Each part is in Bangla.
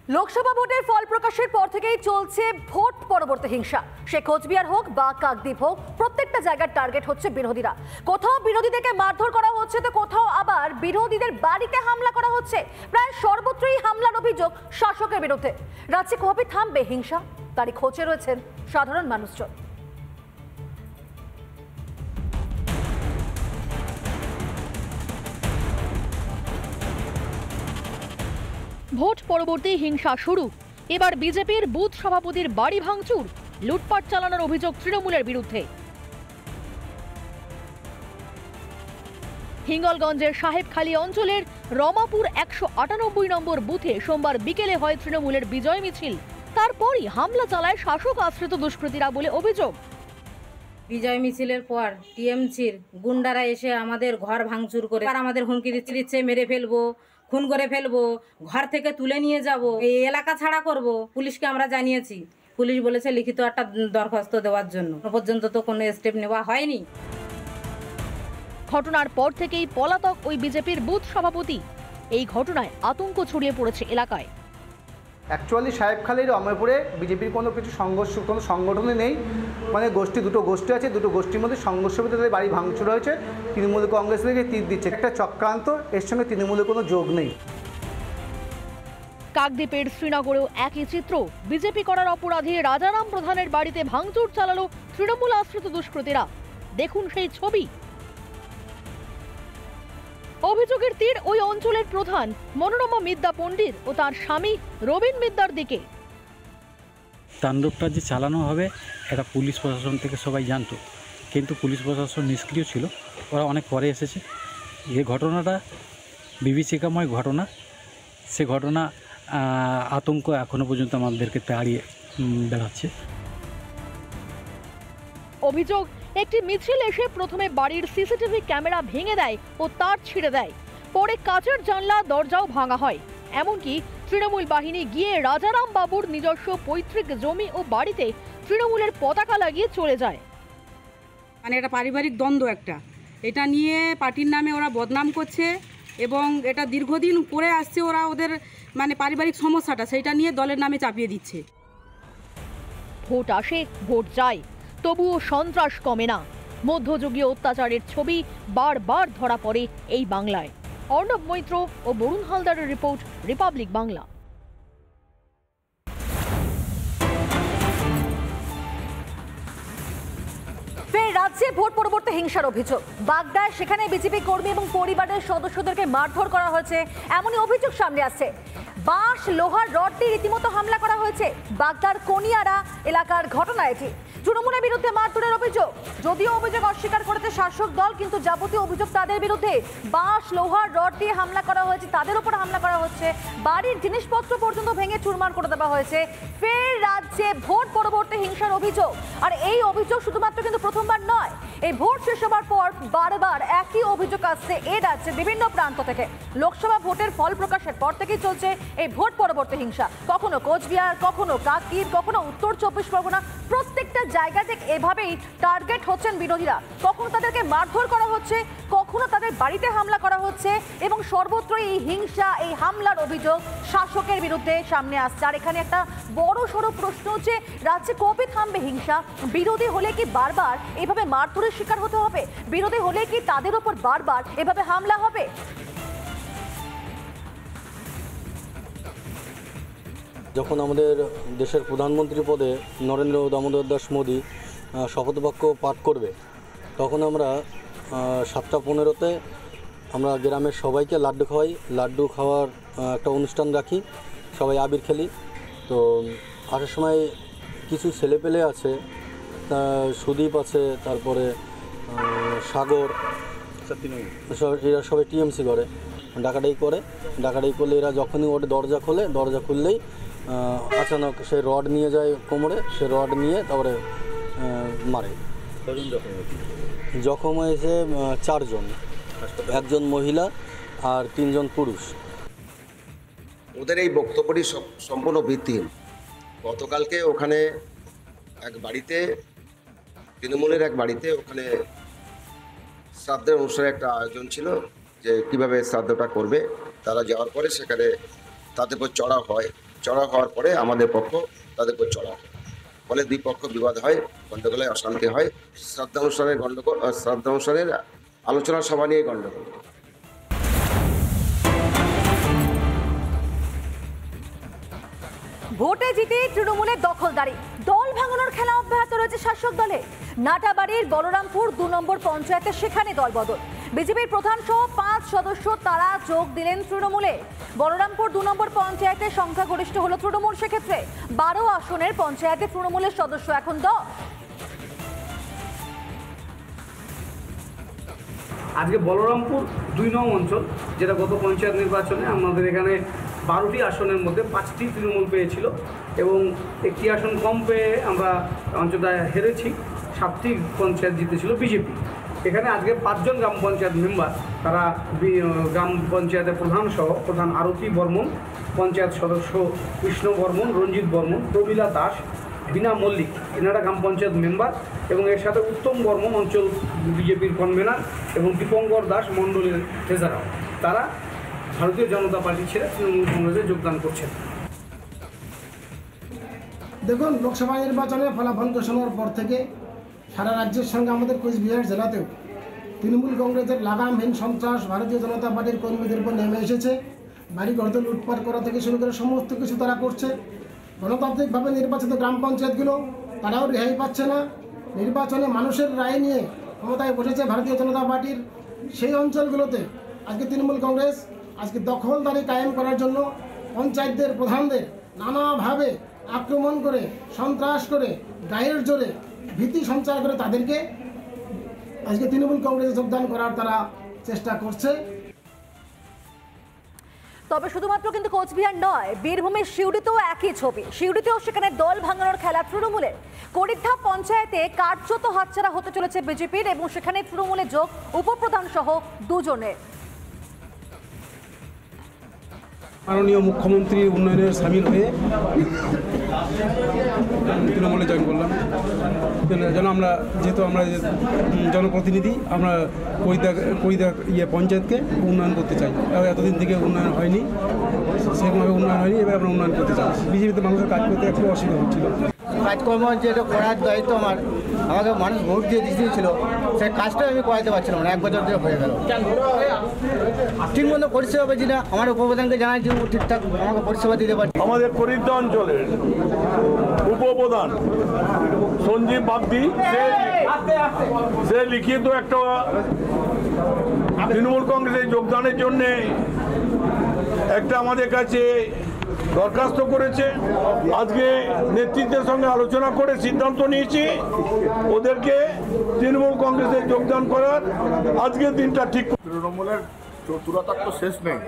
লোকসভা ভোটের ফল প্রকাশের পর থেকেই চলছে ভোট পরবর্তী হিংসা। সে কোচবিহার হোক বা কাকদ্বীপ হোক, প্রত্যেকটা জায়গার টার্গেট হচ্ছে বিরোধীরা। কোথাও বিরোধীদেরকে মারধর করা হচ্ছে, তো কোথাও আবার বিরোধীদের বাড়িতে হামলা করা হচ্ছে। প্রায় সর্বত্রই হামলার অভিযোগ শাসকের বিরুদ্ধে। রাজ্যে কবে থামবে হিংসা, তারই খোঁজে রয়েছেন সাধারণ মানুষজন। ভোট পরবর্তী হিংসা শুরু। এবার বিজেপির বুথ সভাপতির বাড়ি ভাঙচুর, লুটপাট চালানোর অভিযোগ তৃণমূলের বিরুদ্ধে। হিঙ্গলগঞ্জের সাহেবখালী অঞ্চলের রমাপুর 198 নম্বর বুথে সোমবার বিকেলে হয় তৃণমূলের বিজয় মিছিল। তারপরই হামলা চালায় শাসক আশ্রিত দুষ্কৃতীরা বলে অভিযোগ। বিজয় মিছিলের পর টিএমসির গুন্ডারা এসে আমাদের ঘর ভাঙচুর করে আর আমাদের হুমকি দিচ্ছে, মেরে ফেলবো, খুন করে ফেলবো, ঘর থেকে তুলে নিয়ে যাব, এই এলাকা ছাড়া করব। পুলিশকে আমরা জানিয়েছি, পুলিশ বলেছে লিখিত একটা দরখাস্ত দেওয়ার জন্য। পর্যন্ত তো কোনো স্টেপ নেওয়া হয়নি। ঘটনার পর থেকেই পলাতক ওই বিজেপির বুথ সভাপতি। এই ঘটনায় আতঙ্ক ছড়িয়ে পড়েছে এলাকায়। অ্যাকচুয়ালি সাহেবখালীর রমাপুরে বিজেপির কোনো কিছু সংঘর্ষ, কোনো সংগঠনই নেই। মানে দুটো গোষ্ঠী আছে, দুটো গোষ্ঠীর মধ্যে সংঘর্ষের ভিতরে বাড়ি ভাঙচুর হয়েছে। তৃণমূল কংগ্রেস থেকে তীর দিচ্ছে, একটা চক্রান্ত, এর সঙ্গে তৃণমূলের কোনো যোগ নেই। কাকদ্বীপের শ্রীনগরেও একই চিত্র। বিজেপি করার অপরাধে রাজারাম প্রধানের বাড়িতে ভাঙচুর চালালো তৃণমূল আশ্রিত দুষ্কৃতীরা। দেখুন সেই ছবি। অভিযোগের তীর ওই অঞ্চলের প্রধান মনোরমা মিদ্যা পণ্ডিত ও তার স্বামী রবীন মিদ্যার দিকে। তাণ্ডবটা যে চালানো হবে এটা পুলিশ প্রশাসন থেকে সবাই জানতো, কিন্তু পুলিশ প্রশাসন নিষ্ক্রিয় ছিল। ওরা অনেক পরে এসেছে। এই ঘটনাটা বিভীষিকাময় ঘটনা। সে ঘটনা আতঙ্ক এখনো পর্যন্ত আমাদেরকে তাড়িয়ে বেড়াচ্ছে। অভিযোগ, একটি মিছিল এসে প্রথমে বাড়ির সিসিটিভি ক্যামেরা ভেঙে দেয় ও তার ছিঁড়ে দেয়। পরে কাচের জানলা দরজাও ভাঙা হয়। এমনকি তৃণমূল বাহিনী গিয়ে রাজারাম বাবুর নিজস্ব পৈতৃক জমি ও বাড়িতে তৃণমূলের পতাকা লাগিয়ে চলে যায়। মানে এটা পারিবারিক দ্বন্দ্ব একটা, এটা নিয়ে পার্টির নামে ওরা বদনাম করছে এবং এটা দীর্ঘদিন করে আসছে। ওরা ওদের মানে পারিবারিক সমস্যাটা সেইটা নিয়ে দলের নামে চাপিয়ে দিচ্ছে। ভোট আসে, ভোট যায়, তবুও সন্ত্রাস কমে না। মধ্যযুগীয় অত্যাচারের ছবি বারবার ধরা পড়ে এই বাংলায়। অর্ণব মৈত্র ও বরুণ হালদারের রিপোর্ট, রিপাবলিক বাংলা। ফের রাজ্যে ভোট পরবর্তী হিংসার অভিযোগ। বাগদায় সেখানে বিজেপি কর্মী এবং পরিবারের সদস্যদেরকে মারধর করা হয়েছে, এমনই অভিযোগ সামনে আসছে। বাঁশ, লোহার রড দিয়ে রীতিমতো হামলা করা হয়েছে। বাগদার কোনিয়ারা এলাকার ঘটনা এটি। তৃণমূলের বিরুদ্ধে মারধরের অভিযোগ। যদিও অভিযোগ অস্বীকার করেছে শাসক দল, কিন্তু যাবতীয় অভিযোগ তাদের বিরুদ্ধে। বাঁশ, লোহার রড দিয়ে হামলা করা হয়েছে, তাদের উপর হামলা করা হচ্ছে। বাড়ির জিনিসপত্র পর্যন্ত ভেঙে চুরমার করে দেওয়া হয়েছে। ফের রাজ্যে ভোট পরবর্তী হিংসার অভিযোগ। আর এই অভিযোগ শুধুমাত্র কিন্তু প্রথমবার নয়। এই ভোট শেষ হবার পর বারবার একই অভিযোগ আসছে এ রাজ্যের বিভিন্ন প্রান্ত থেকে। লোকসভা ভোটের ফল প্রকাশের পর থেকেই চলছে এই ভোট পরবর্তী হিংসা। কখনো কোচবিহার, কখনো কাকদ্বীপ, কখনো উত্তর 24 পরগনা। প্রত্যেকটা জায়গা থেকে এভাবেই টার্গেট হচ্ছেন বিরোধীরা। কখনো তাদেরকে মারধর করা হচ্ছে, কখনো তাদের বাড়িতে হামলা করা হচ্ছে, এবং সর্বত্রই এই হিংসা, এই হামলার অভিযোগ শাসকের বিরুদ্ধে সামনে আসছে। আর এখানে একটা বড় সড়ো প্রশ্ন হচ্ছে, রাজ্যে কবে থামবে হিংসা? বিরোধী হলে কি বারবার এভাবে মারধরের শিকার হতে হবে? বিরোধী হলে কি তাদের উপর বারবার এভাবে হামলা হবে? যখন আমাদের দেশের প্রধানমন্ত্রী পদে নরেন্দ্র দামোদর দাস মোদী শপথবাক্য পাঠ করবে, তখন আমরা 7:15-তে আমরা গ্রামের সবাইকে লাড্ডু খাওয়াই। লাড্ডু খাওয়ার একটা অনুষ্ঠান রাখি, সবাই আবির খেলি। তো আসার সময় কিছু ছেলেপেলে আছে, সুদীপ আছে, তারপরে সাগর, এরা সবাই টিএমসি করে, ডাকাডাকি করলে এরা যখনই ওর দরজা খোলে, দরজা খুললেই আচানক সে রড নিয়ে যায় কোমরে, সে রড নিয়ে তারপরে মারে। জখম হয়েছে 4 জন, 1 জন মহিলা আর 3 জন পুরুষ। ওদের এই বক্তব্যটি সম্পূর্ণ ভিত্তিহীন। গতকালকে ওখানে এক বাড়িতে, তৃণমূলের এক বাড়িতে, ওখানে শ্রাদ্ধের অনুষ্ঠানে একটা আয়োজন ছিল যে কিভাবে শ্রাদ্ধটা করবে। তারা যাওয়ার পরে সেখানে তাদের উপর চড়া হয়। চড়া হওয়ার পরে আমাদের পক্ষ তাদের উপর চড়া হয়, ফলে দুই পক্ষ বিবাদ হয়, গণ্ডগোলে অশান্তি হয়, শ্রদ্ধানুষ্ঠানের আলোচনা সভা নিয়ে গণ্ডগোল। ভোটে জিতে তৃণমূলের দখলদারি, দল ভাঙানোর খেলা অব্যাহত রয়েছে শাসক দলে। নাটাবাড়ির বলরামপুর 2 নম্বর পঞ্চায়েতে সেখানে দলবদল। বিজেপির প্রধান সহ 5 সদস্য তারা যোগ দিলেন তৃণমূলে। বলরামপুর 2 নম্বর পঞ্চায়েতে সংখ্যাগরিষ্ঠ হলো তৃণমূল, সেক্ষেত্রে 12 আসনের পঞ্চায়েতে তৃণমূলের সদস্য এখন 10। আজকে বলরামপুর 2 নং অঞ্চল, যেটা গত পঞ্চায়েত নির্বাচনে আমাদের এখানে 12টি আসনের মধ্যে 5টি তৃণমূল পেয়েছিল এবং 1টি আসন কম পেয়ে আমরা অঞ্চলটা হেরেছি। 7টি পঞ্চায়েত জিতেছিল বিজেপি। এখানে আজকে 5 জন গ্রাম পঞ্চায়েত মেম্বার, তারা গ্রাম পঞ্চায়েতের প্রধান সহ প্রধান আরতি বর্মন, পঞ্চায়েত সদস্য কৃষ্ণ বর্মন, রঞ্জিত বর্মন, প্রমীলা দাস, বিনা মল্লিক, এনারা গ্রাম পঞ্চায়েত মেম্বার, এবং এর সাথে উত্তম বর্মন অঞ্চল বিজেপির কনভেনার এবং দীপঙ্কর দাস মণ্ডলের ট্রেজারার, তারা ভারতীয় জনতা পার্টি ছেড়ে তৃণমূল কংগ্রেসে যোগদান করছেন। দেখুন, লোকসভা নির্বাচনে ফলাফল ঘোষণার পর থেকে সারা রাজ্যের সঙ্গে আমাদের কোচবিহার জেলাতেও তৃণমূল কংগ্রেসের লাগামহীন সন্ত্রাস ভারতীয় জনতা পার্টির কর্মীদের উপর নেমে এসেছে। বাড়ি ঘরতে লুটপাট করা থেকে শুরু করে সমস্ত কিছু তারা করছে। গণতান্ত্রিকভাবে নির্বাচিত গ্রাম পঞ্চায়েতগুলো তারাও রেহাই পাচ্ছে না। নির্বাচনে মানুষের রায় নিয়ে ক্ষমতায় বসেছে ভারতীয় জনতা পার্টির সেই অঞ্চলগুলোতে আজকে তৃণমূল কংগ্রেস আজকে দখলদারি কায়েম করার জন্য পঞ্চায়েতদের প্রধানদের নানাভাবে আক্রমণ করে, সন্ত্রাস করে, গায়ের জোরে ভীতি সঞ্চার করে তাদেরকে আজকে তৃণমূল কংগ্রেসে যোগদান করার তারা চেষ্টা করছে। তবে শুধুমাত্র কিন্তু কোচবিহার নয়, বীরভূমের সিউড়িতেও একই ছবি। সিউড়িতেও সেখানে দল ভাঙানোর খেলা তৃণমূলের। করিদ্ধা পঞ্চায়েতে কার্যত হাতছাড়া হতে চলেছে বিজেপির, এবং সেখানে তৃণমূলের যোগ উপপ্রধান সহ 2 জনের। মাননীয় মুখ্যমন্ত্রীর উন্নয়নের সামিল হয়ে তৃণমূলে জয়েন করলাম। যেন আমরা, যেহেতু আমরা জনপ্রতিনিধি, আমরা করিদা পঞ্চায়েতকে উন্নয়ন করতে চাই। এতদিন থেকে উন্নয়ন হয়নি, সেরকমভাবে উন্নয়ন হয়নি, এবার আমরা উন্নয়ন করতে চাই। বিজেপিতে মানুষের কাজ করতে একটু অসুবিধা হচ্ছিল। কাজকর্ম যেটা করার দায়িত্ব আমাকে মানুষ ভোট দিয়ে দিয়েছিল, সেই কাজটাই আমি করাতে পারছিলাম না। 1 বছর ধরে হয়ে গেল, ঠিক মতো পরিষেবা পেয়েছি না। আমার উপপ্রধানকে জানাচ্ছি ঠিকঠাক আমাকে পরিষেবা দিতে পারছি। আমাদের করিদ্ধা অঞ্চলের উপপ্রধান সঞ্জীব বাগদি, সে লিখিত একটা তৃণমূল কংগ্রেসে যোগদানের জন্যে একটা আমাদের কাছে দরখাস্ত করেছে। আজকে নেতৃত্বের সঙ্গে আলোচনা করে সিদ্ধান্ত নিয়েছি ওদেরকে তৃণমূল কংগ্রেসে যোগদান করার। আজকের দিনটা ঠিক। তৃণমূলের চতুরতার তো শেষ নেই।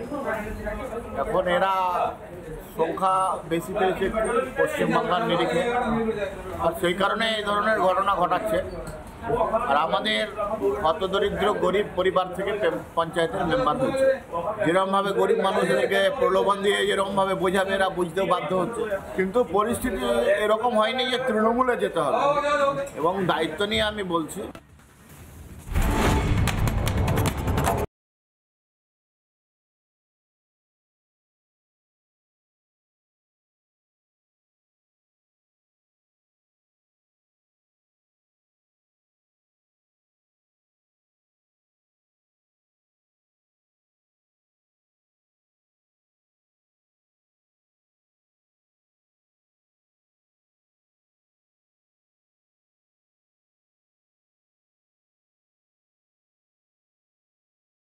এখন এরা সংখ্যা বেশি পেয়েছে পশ্চিমবাংলার নিরিখে, আর সেই কারণে এই ধরনের ঘটনা ঘটাচ্ছে। আর আমাদের হতদরিদ্র গরিব পরিবার থেকে পঞ্চায়েতের মেম্বার হচ্ছে, যেরকমভাবে গরিব মানুষদেরকে প্রলোভন দিয়ে যেরকমভাবে বোঝাবে এরা বুঝতেও বাধ্য হচ্ছে। কিন্তু পরিস্থিতি এরকম হয়নি যে তৃণমূলে যেতে হবে, এবং দায়িত্ব নিয়ে আমি বলছি